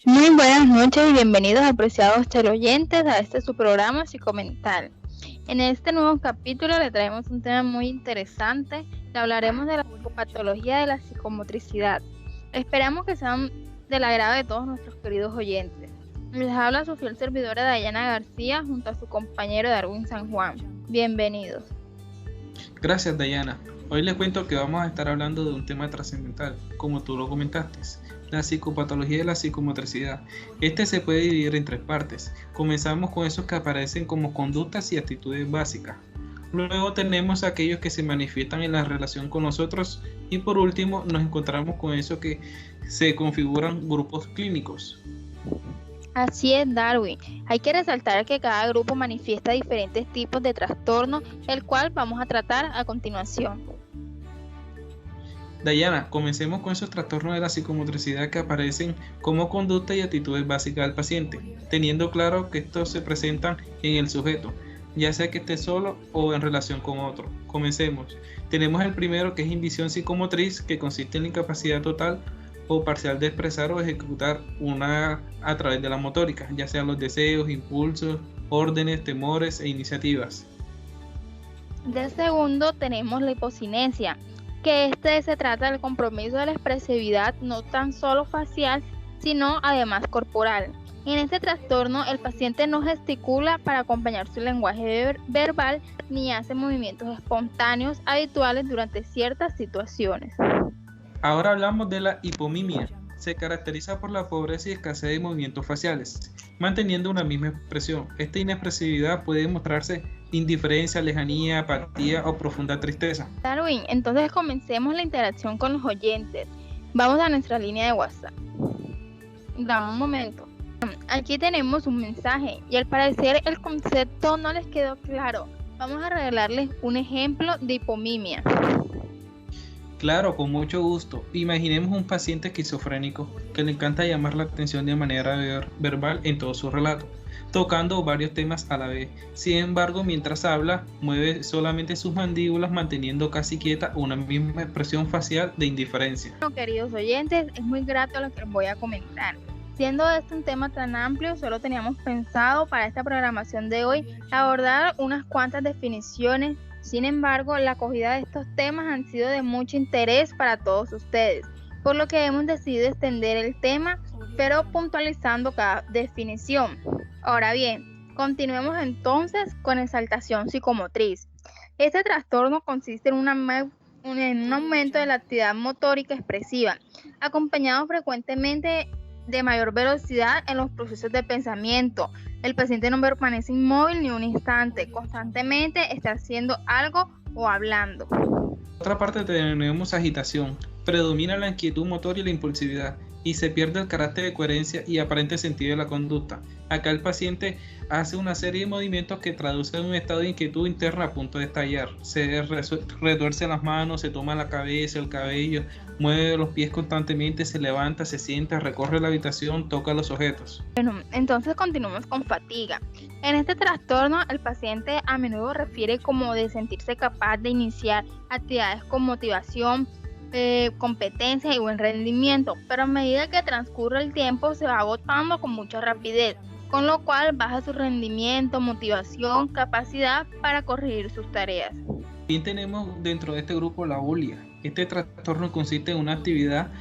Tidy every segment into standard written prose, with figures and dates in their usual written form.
Muy buenas noches y bienvenidos, apreciados teleoyentes, a este su programa Psicomental. En este nuevo capítulo le traemos un tema muy interesante. Le hablaremos de la psicopatología de la psicomotricidad. Esperamos que sean del agrado de todos nuestros queridos oyentes. Les habla su fiel servidora Dayana García junto a su compañero Darwin San Juan. Bienvenidos. Gracias, Dayana. Hoy les cuento que vamos a estar hablando de un tema trascendental, como tú lo comentaste, la psicopatología de la psicomotricidad. Este se puede dividir en tres partes. Comenzamos con esos que aparecen como conductas y actitudes básicas. Luego tenemos aquellos que se manifiestan en la relación con nosotros y por último nos encontramos con esos que se configuran grupos clínicos. Así es, Darwin. Hay que resaltar que cada grupo manifiesta diferentes tipos de trastorno, el cual vamos a tratar a continuación. Dayana, comencemos con esos trastornos de la psicomotricidad que aparecen como conducta y actitudes básicas del paciente, teniendo claro que estos se presentan en el sujeto, ya sea que esté solo o en relación con otro. Comencemos. Tenemos el primero, que es inhibición psicomotriz, que consiste en la incapacidad total o parcial de expresar o ejecutar una a través de la motórica, ya sean los deseos, impulsos, órdenes, temores e iniciativas. De segundo tenemos la hipocinesia, que se trata del compromiso de la expresividad no tan solo facial, sino además corporal. En este trastorno el paciente no gesticula para acompañar su lenguaje verbal ni hace movimientos espontáneos habituales durante ciertas situaciones. Ahora hablamos de la hipomimia. Se caracteriza por la pobreza y escasez de movimientos faciales, manteniendo una misma expresión. Esta inexpresividad puede mostrarse indiferencia, lejanía, apatía o profunda tristeza. Darwin, entonces comencemos la interacción con los oyentes. Vamos a nuestra línea de WhatsApp. Dame un momento. Aquí tenemos un mensaje y al parecer el concepto no les quedó claro. Vamos a regalarles un ejemplo de hipomimia. Claro, con mucho gusto. Imaginemos un paciente esquizofrénico que le encanta llamar la atención de manera verbal en todo su relato, tocando varios temas a la vez. Sin embargo, mientras habla, mueve solamente sus mandíbulas, manteniendo casi quieta una misma expresión facial de indiferencia. Bueno, queridos oyentes, es muy grato lo que les voy a comentar. Siendo este un tema tan amplio, solo teníamos pensado para esta programación de hoy abordar unas cuantas definiciones. Sin embargo, la acogida de estos temas han sido de mucho interés para todos ustedes, por lo que hemos decidido extender el tema, pero puntualizando cada definición. Ahora bien, continuemos entonces con exaltación psicomotriz. Este trastorno consiste en un aumento de la actividad motórica expresiva, acompañado frecuentemente de mayor velocidad en los procesos de pensamiento. El paciente no permanece inmóvil ni un instante, constantemente está haciendo algo o hablando. Por otra parte tenemos agitación. Predomina la inquietud motora y la impulsividad y se pierde el carácter de coherencia y aparente sentido de la conducta. Acá el paciente hace una serie de movimientos que traducen un estado de inquietud interna a punto de estallar. Se retuerce las manos, se toma la cabeza, el cabello, mueve los pies constantemente, se levanta, se sienta, recorre la habitación, toca los objetos. Bueno, entonces continuamos con fatiga. En este trastorno el paciente a menudo refiere como de sentirse capaz de iniciar actividades con motivación, competencia y buen rendimiento, pero a medida que transcurre el tiempo se va agotando con mucha rapidez, con lo cual baja su rendimiento, motivación, capacidad para corregir sus tareas. También tenemos dentro de este grupo la bulia. Este trastorno consiste en una actividad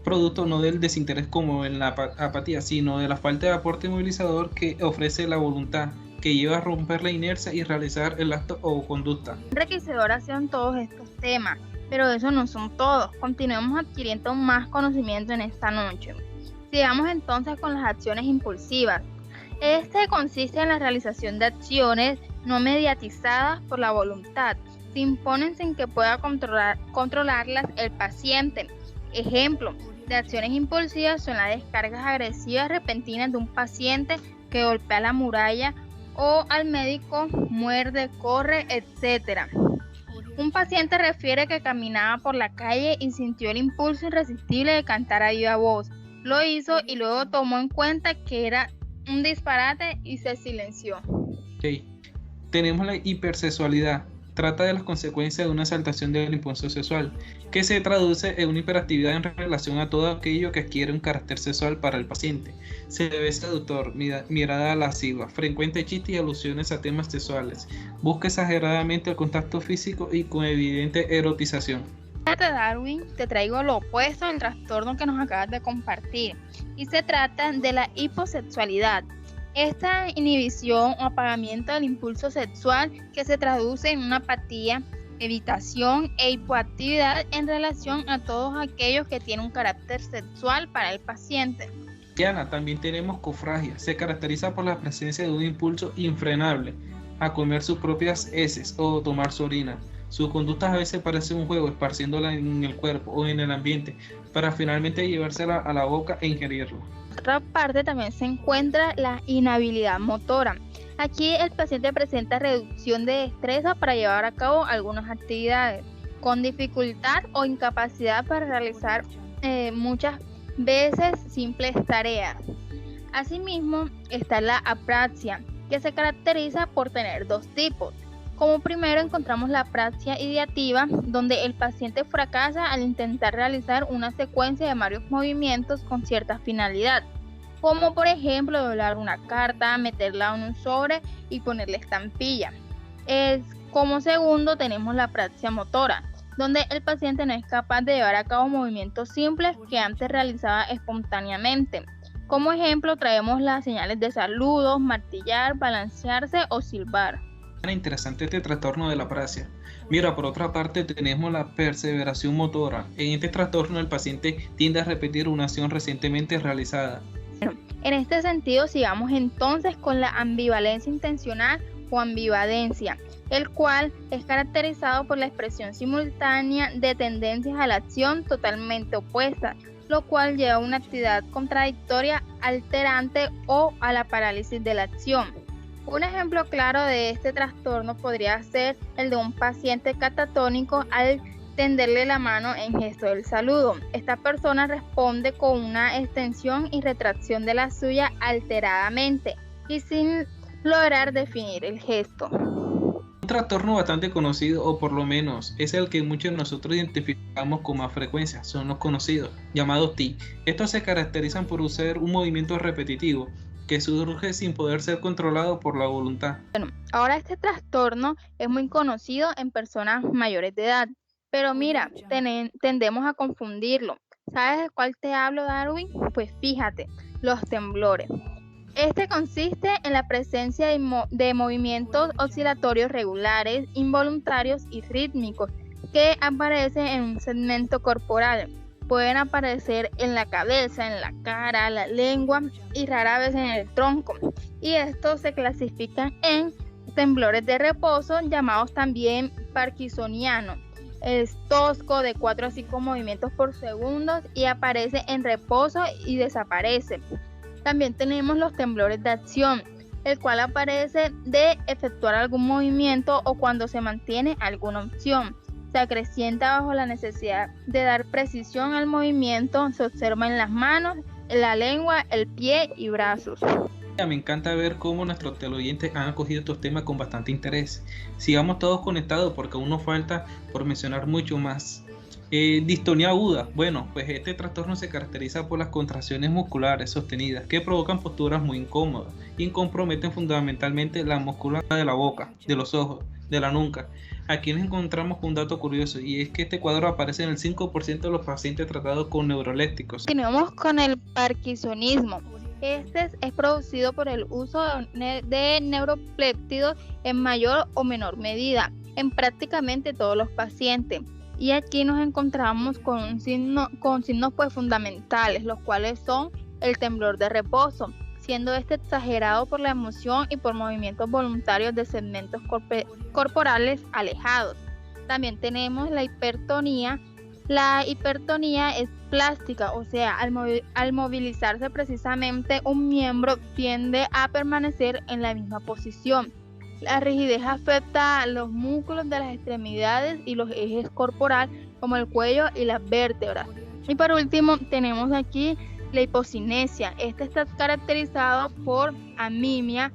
producto no del desinterés como en la apatía, sino de la falta de aporte movilizador que ofrece la voluntad, que lleva a romper la inercia y realizar el acto o conducta. Enriquecedoras son todos estos temas, pero eso no son todos. Continuemos adquiriendo más conocimiento en esta noche. Sigamos entonces con las acciones impulsivas. Este consiste en la realización de acciones no mediatizadas por la voluntad, se imponen sin que pueda controlarlas el paciente. Ejemplo de acciones impulsivas son las descargas agresivas repentinas de un paciente que golpea la muralla o al médico, muerde, corre, etc. Un paciente refiere que caminaba por la calle y sintió el impulso irresistible de cantar a viva voz. Lo hizo y luego tomó en cuenta que era un disparate y se silenció. Okay. Tenemos la hipersexualidad. trata de las consecuencias de una exaltación del impulso sexual, que se traduce en una hiperactividad en relación a todo aquello que adquiere un carácter sexual para el paciente. Se ve seductor, mirada lasciva, frecuentes chistes y alusiones a temas sexuales, busca exageradamente el contacto físico y con evidente erotización. Fíjate, Darwin, te traigo lo opuesto del trastorno que nos acabas de compartir, y se trata de la hiposexualidad. Esta inhibición o apagamiento del impulso sexual que se traduce en una apatía, evitación e hipoactividad en relación a todos aquellos que tienen un carácter sexual para el paciente. Diana, también tenemos cofragia. Se caracteriza por la presencia de un impulso infrenable a comer sus propias heces o tomar su orina. Su conducta a veces parece un juego, esparciéndola en el cuerpo o en el ambiente para finalmente llevársela a la boca e ingerirla. Por otra parte, también se encuentra la inhabilidad motora. Aquí el paciente presenta reducción de destreza para llevar a cabo algunas actividades, con dificultad o incapacidad para realizar muchas veces simples tareas. Asimismo, está la apraxia, que se caracteriza por tener dos tipos. Como primero encontramos la apraxia ideativa, donde el paciente fracasa al intentar realizar una secuencia de varios movimientos con cierta finalidad, como por ejemplo doblar una carta, meterla en un sobre y ponerle estampilla. Como segundo tenemos la apraxia motora, donde el paciente no es capaz de llevar a cabo movimientos simples que antes realizaba espontáneamente. Como ejemplo traemos las señales de saludos, martillar, balancearse o silbar. Interesante este trastorno de la apraxia. Mira, por otra parte tenemos la perseveración motora. En este trastorno el paciente tiende a repetir una acción recientemente realizada. En este sentido, sigamos entonces con la ambivalencia intencional o ambivadencia, el cual es caracterizado por la expresión simultánea de tendencias a la acción totalmente opuestas, lo cual lleva a una actividad contradictoria, alterante o a la parálisis de la acción. Un ejemplo claro de este trastorno podría ser el de un paciente catatónico al tenderle la mano en gesto del saludo. Esta persona responde con una extensión y retracción de la suya alteradamente y sin lograr definir el gesto. Un trastorno bastante conocido, o por lo menos es el que muchos de nosotros identificamos con más frecuencia, son los conocidos, llamados TIC. Estos se caracterizan por usar un movimiento repetitivo que surge sin poder ser controlado por la voluntad. Bueno, ahora este trastorno es muy conocido en personas mayores de edad, pero mira, tendemos a confundirlo. ¿Sabes de cuál te hablo, Darwin? Pues fíjate, los temblores. Este consiste en la presencia de movimientos oscilatorios regulares, involuntarios y rítmicos que aparecen en un segmento corporal. Pueden aparecer en la cabeza, en la cara, la lengua y rara vez en el tronco. Y estos se clasifican en temblores de reposo, llamados también parkinsonianos. Es tosco, de 4 a 5 movimientos por segundo y aparece en reposo y desaparece. También tenemos los temblores de acción, el cual aparece de efectuar algún movimiento o cuando se mantiene alguna opción. Se acrecienta bajo la necesidad de dar precisión al movimiento, se observa en las manos, en la lengua, el pie y brazos. Me encanta ver cómo nuestros teleoyentes han acogido estos temas con bastante interés. Sigamos todos conectados porque aún nos falta por mencionar mucho más. Distonía aguda. Bueno, pues este trastorno se caracteriza por las contracciones musculares sostenidas que provocan posturas muy incómodas y comprometen fundamentalmente la musculatura de la boca, de los ojos, de la nuca. Aquí nos encontramos con un dato curioso y es que este cuadro aparece en el 5% de los pacientes tratados con neurolépticos. Continuamos con el parkinsonismo. Este es producido por el uso de neuropéptidos en mayor o menor medida en prácticamente todos los pacientes. Y aquí nos encontramos con signos pues fundamentales, los cuales son el temblor de reposo, siendo este exagerado por la emoción y por movimientos voluntarios de segmentos corporales alejados. También tenemos la hipertonía. La hipertonía es plástica, o sea, al movilizarse precisamente un miembro tiende a permanecer en la misma posición. La rigidez afecta a los músculos de las extremidades y los ejes corporales como el cuello y las vértebras. Y por último tenemos aquí la hipocinesia. Este está caracterizado por amimia,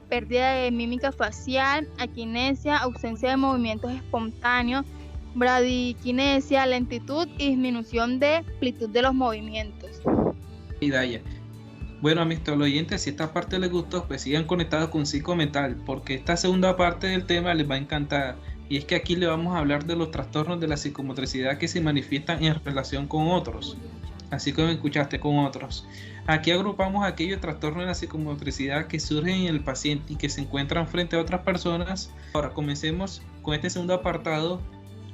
pérdida de mímica facial, aquinesia, ausencia de movimientos espontáneos, bradiquinesia, lentitud y disminución de amplitud de los movimientos. Y Daya. Bueno, a mis teleoyentes, si esta parte les gustó, pues sigan conectados con Psicomental, porque esta segunda parte del tema les va a encantar. Y es que aquí le vamos a hablar de los trastornos de la psicomotricidad que se manifiestan en relación con otros. Así como escuchaste, con otros. Aquí agrupamos aquellos trastornos de la psicomotricidad que surgen en el paciente y que se encuentran frente a otras personas. Ahora comencemos con este segundo apartado,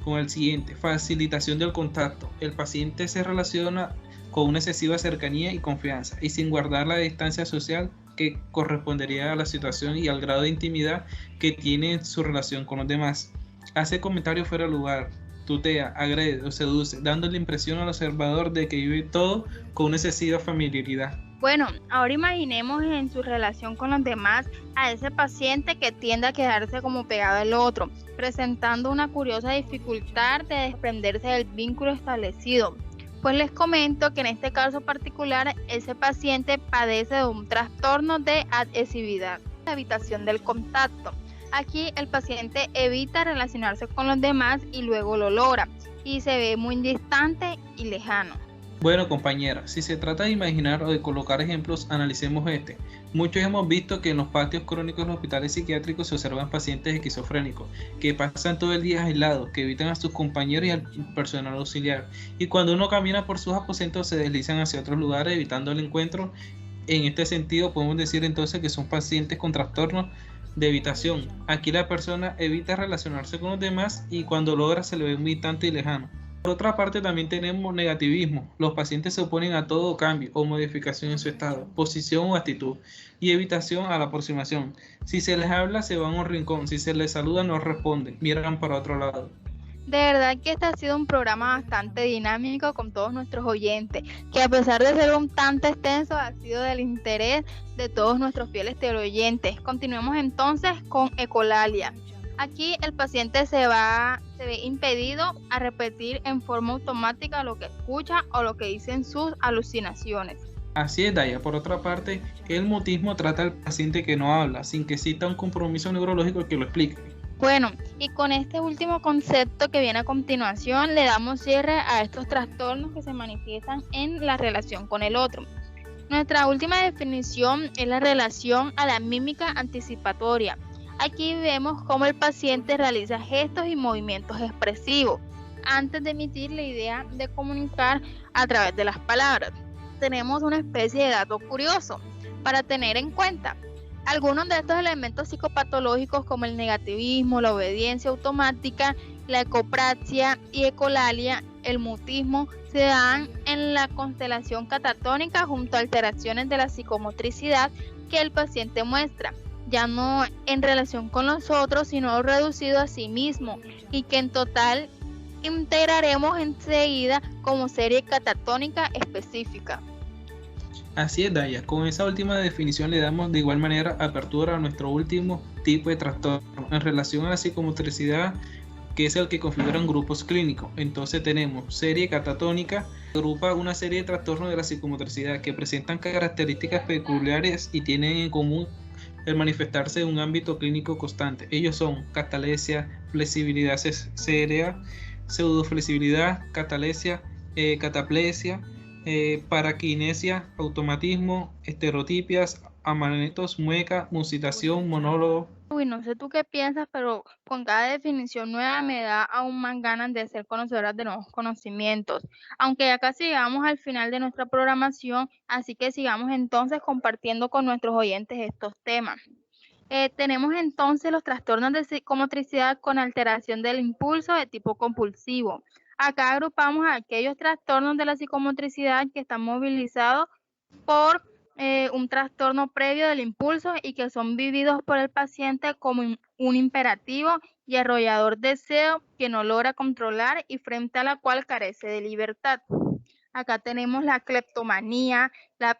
con el siguiente: facilitación del contacto. El paciente se relaciona con una excesiva cercanía y confianza, y sin guardar la distancia social que correspondería a la situación y al grado de intimidad que tiene en su relación con los demás. Hace comentarios fuera de lugar, tutea, agrede o seduce, dando la impresión al observador de que vive todo con una excesiva familiaridad. Bueno, ahora imaginemos en su relación con los demás a ese paciente que tiende a quedarse como pegado al otro, presentando una curiosa dificultad de desprenderse del vínculo establecido. Pues les comento que en este caso particular, ese paciente padece de un trastorno de adhesividad, la evitación del contacto. Aquí el paciente evita relacionarse con los demás y luego lo logra, y se ve muy distante y lejano. Bueno, compañera, si se trata de imaginar o de colocar ejemplos, analicemos este. Muchos hemos visto que en los patios crónicos de los hospitales psiquiátricos se observan pacientes esquizofrénicos que pasan todo el día aislados, que evitan a sus compañeros y al personal auxiliar, y cuando uno camina por sus aposentos se deslizan hacia otros lugares evitando el encuentro. En este sentido podemos decir entonces que son pacientes con trastornos de evitación. Aquí la persona evita relacionarse con los demás y cuando logra se le ve muy distante y lejano. Por otra parte, también tenemos negativismo. Los pacientes se oponen a todo cambio o modificación en su estado, posición o actitud, y evitación a la aproximación. Si se les habla, se van a un rincón. Si se les saluda, no responden, miran para otro lado. De verdad que este ha sido un programa bastante dinámico con todos nuestros oyentes, que a pesar de ser un tanto extenso, ha sido del interés de todos nuestros fieles teleoyentes. Continuemos entonces con ecolalia. Aquí el paciente se ve impedido a repetir en forma automática lo que escucha o lo que dicen sus alucinaciones. Así es, Daya. Por otra parte, el mutismo trata al paciente que no habla, sin que exista un compromiso neurológico que lo explique. Bueno, y con este último concepto que viene a continuación, le damos cierre a estos trastornos que se manifiestan en la relación con el otro. Nuestra última definición es la relación a la mímica anticipatoria. Aquí vemos cómo el paciente realiza gestos y movimientos expresivos antes de emitir la idea de comunicar a través de las palabras. Tenemos una especie de dato curioso para tener en cuenta. Algunos de estos elementos psicopatológicos como el negativismo, la obediencia automática, la ecopraxia y ecolalia, el mutismo, se dan en la constelación catatónica junto a alteraciones de la psicomotricidad que el paciente muestra, ya no en relación con los otros, sino reducido a sí mismo, y que en total integraremos enseguida como serie catatónica específica. Así es, Daya. Con esa última definición le damos de igual manera apertura a nuestro último tipo de trastorno en relación a la psicomotricidad, que es el que configuran grupos clínicos. Entonces tenemos serie catatónica, que agrupa una serie de trastornos de la psicomotricidad que presentan características peculiares y tienen en común el manifestarse en un ámbito clínico constante. Ellos son catalesia, flexibilidad serea, pseudoflexibilidad, catalesia, cataplesia, paraquinesia, automatismo, estereotipias, amanetos, mueca, musitación, monólogo. Uy, no sé tú qué piensas, pero con cada definición nueva me da aún más ganas de ser conocedoras de nuevos conocimientos. Aunque ya casi llegamos al final de nuestra programación, así que sigamos entonces compartiendo con nuestros oyentes estos temas. Tenemos entonces los trastornos de psicomotricidad con alteración del impulso de tipo compulsivo. Acá agrupamos aquellos trastornos de la psicomotricidad que están movilizados por un trastorno previo del impulso y que son vividos por el paciente como un imperativo y arrollador deseo que no logra controlar y frente a la cual carece de libertad. Acá tenemos la cleptomanía, la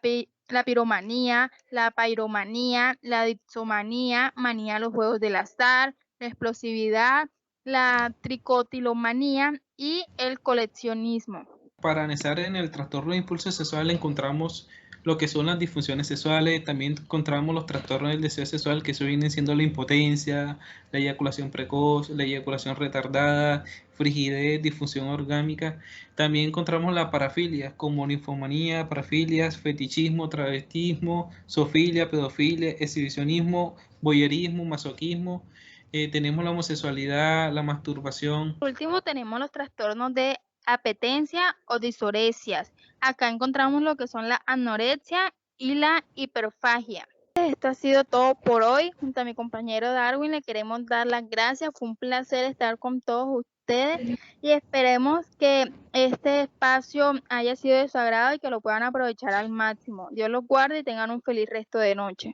piromanía, la pairomanía, la dipsomanía, manía a los juegos del azar, la explosividad, la tricotilomanía y el coleccionismo. Para analizar en el trastorno de impulso sexual encontramos lo que son las disfunciones sexuales, también encontramos los trastornos del deseo sexual, que eso viene siendo la impotencia, la eyaculación precoz, la eyaculación retardada, frigidez, disfunción orgánica. También encontramos la parafilia, como ninfomanía, parafilias, fetichismo, travestismo, zoofilia, pedofilia, exhibicionismo, voyerismo, masoquismo. Tenemos la homosexualidad, la masturbación. Por último, tenemos los trastornos de apetencia o disoresias. Acá encontramos lo que son la anorexia y la hiperfagia. Esto ha sido todo por hoy. Junto a mi compañero Darwin le queremos dar las gracias. Fue un placer estar con todos ustedes y esperemos que este espacio haya sido de su agrado y que lo puedan aprovechar al máximo. Dios los guarde y tengan un feliz resto de noche.